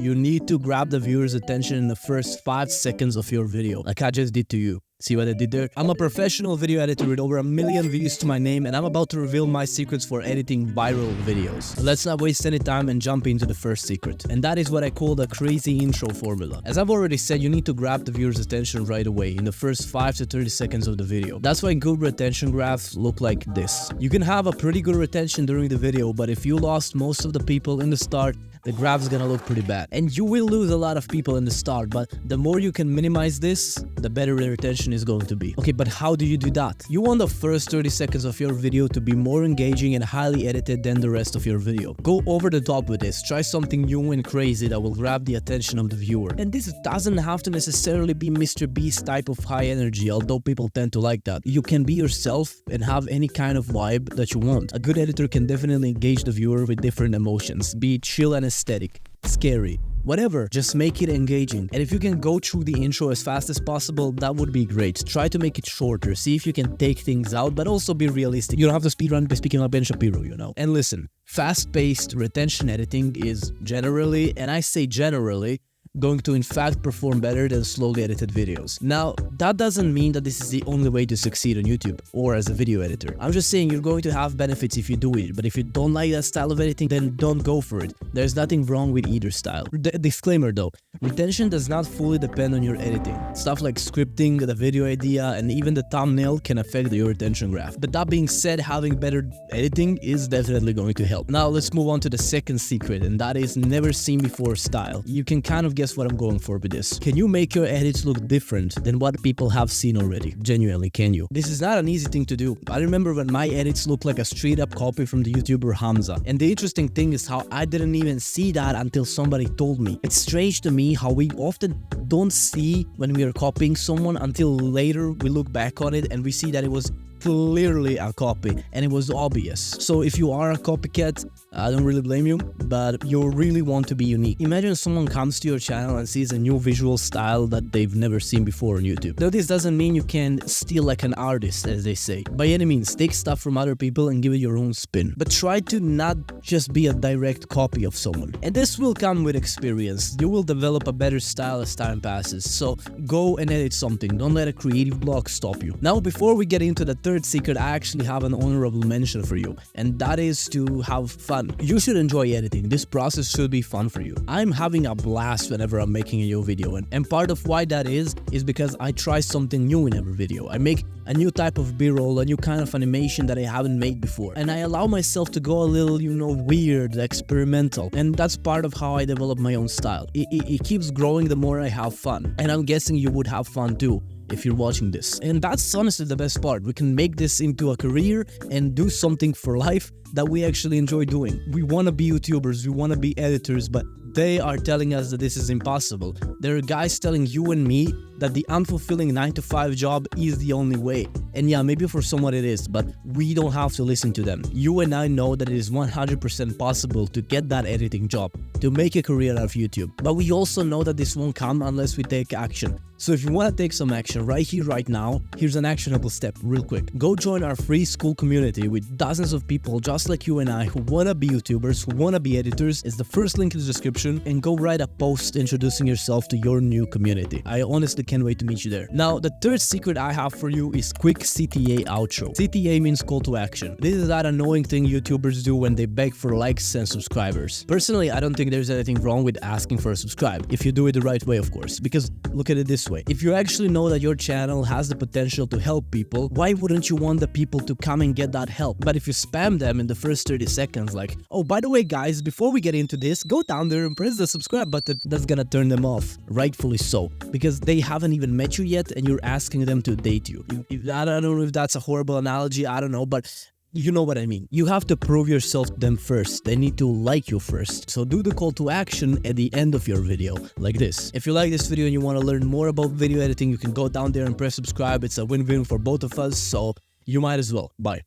You need to grab the viewer's attention in the first 5 seconds of your video, like I just did to you. See what I did there? I'm a professional video editor with over 1 million views to my name, and I'm about to reveal my secrets for editing viral videos. Let's not waste any time and jump into the first secret. And that is what I call the crazy intro formula. As I've already said, you need to grab the viewer's attention right away in the first 5 to 30 seconds of the video. That's why good retention graphs look like this. You can have a pretty good retention during the video, but if you lost most of the people in the start, the graph's gonna look pretty bad. And you will lose a lot of people in the start, but the more you can minimize this, the better the retention is going to be. Okay, but how do you do that? You want the first 30 seconds of your video to be more engaging and highly edited than the rest of your video. Go over the top with this. Try something new and crazy that will grab the attention of the viewer. And this doesn't have to necessarily be Mr. Beast type of high energy, although people tend to like that. You can be yourself and have any kind of vibe that you want. A good editor can definitely engage the viewer with different emotions, be it chill and aesthetic, scary, whatever, just make it engaging. And if you can go through the intro as fast as possible, that would be great. Try to make it shorter, see if you can take things out, but also be realistic. You don't have to speedrun by speaking like Ben Shapiro, you know. And listen, fast-paced retention editing is generally, and I say generally, going to in fact perform better than slowly edited videos. Now, that doesn't mean that this is the only way to succeed on YouTube or as a video editor. I'm just saying you're going to have benefits if you do it, but if you don't like that style of editing, then don't go for it. There's nothing wrong with either style. Disclaimer though, retention does not fully depend on your editing. Stuff like scripting, the video idea, and even the thumbnail can affect your retention graph. But that being said, having better editing is definitely going to help. Now let's move on to the second secret, and that is never seen before style. You can kind of guess what I'm going for with this. Can you make your edits look different than what people have seen already? Genuinely, can you? This is not an easy thing to do. I remember when my edits looked like a straight up copy from the YouTuber Hamza. And the interesting thing is how I didn't even see that until somebody told me. It's strange to me how we often don't see when we are copying someone until later we look back on it and we see that it was clearly a copy and it was obvious. So if you are a copycat, I don't really blame you, but you really want to be unique. Imagine someone comes to your channel and sees a new visual style that they've never seen before on YouTube. Now this doesn't mean you can steal like an artist, as they say. By any means, take stuff from other people and give it your own spin. But try to not just be a direct copy of someone. And this will come with experience. You will develop a better style as time passes. So go and edit something. Don't let a creative block stop you. Now before we get into the third secret, I actually have an honorable mention for you, and that is to have fun. You should enjoy editing. This process should be fun for you. I'm having a blast whenever I'm making a new video, and part of why that is because I try something new in every video. I make a new type of b-roll, a new kind of animation that I haven't made before, and I allow myself to go a little, you know, weird, experimental, and that's part of how I develop my own style. It keeps growing the more I have fun, and I'm guessing you would have fun too if you're watching this. And that's honestly the best part. We can make this into a career and do something for life that we actually enjoy doing. We want to be YouTubers, we want to be editors, but they are telling us that this is impossible. There are guys telling you and me that the unfulfilling 9-to-5 job is the only way. And yeah, maybe for someone it is, but we don't have to listen to them. You and I know that it is 100% possible to get that editing job, to make a career out of YouTube. But we also know that this won't come unless we take action. So if you want to take some action right here, right now, here's an actionable step real quick. Go join our free school community with dozens of people just like you and I who want to be YouTubers, who want to be editors. It's the first link in the description, and go write a post introducing yourself to your new community. I honestly can't wait to meet you there. Now, the third secret I have for you is quick CTA outro. CTA means call to action. This is that annoying thing YouTubers do when they beg for likes and subscribers. Personally, I don't think there's anything wrong with asking for a subscribe, if you do it the right way, of course, because look at it this way. If you actually know that your channel has the potential to help people, why wouldn't you want the people to come and get that help? But if you spam them in the first 30 seconds like, oh, by the way guys, before we get into this, go down there and press the subscribe button, that's gonna turn them off. Rightfully so, because they haven't even met you yet and you're asking them to date you. I don't know if that's a horrible analogy, I don't know, but you know what I mean. You have to prove yourself to them first. They need to like you first. So do the call to action at the end of your video, like this. If you like this video and you want to learn more about video editing, you can go down there and press subscribe. It's a win-win for both of us, so you might as well. Bye.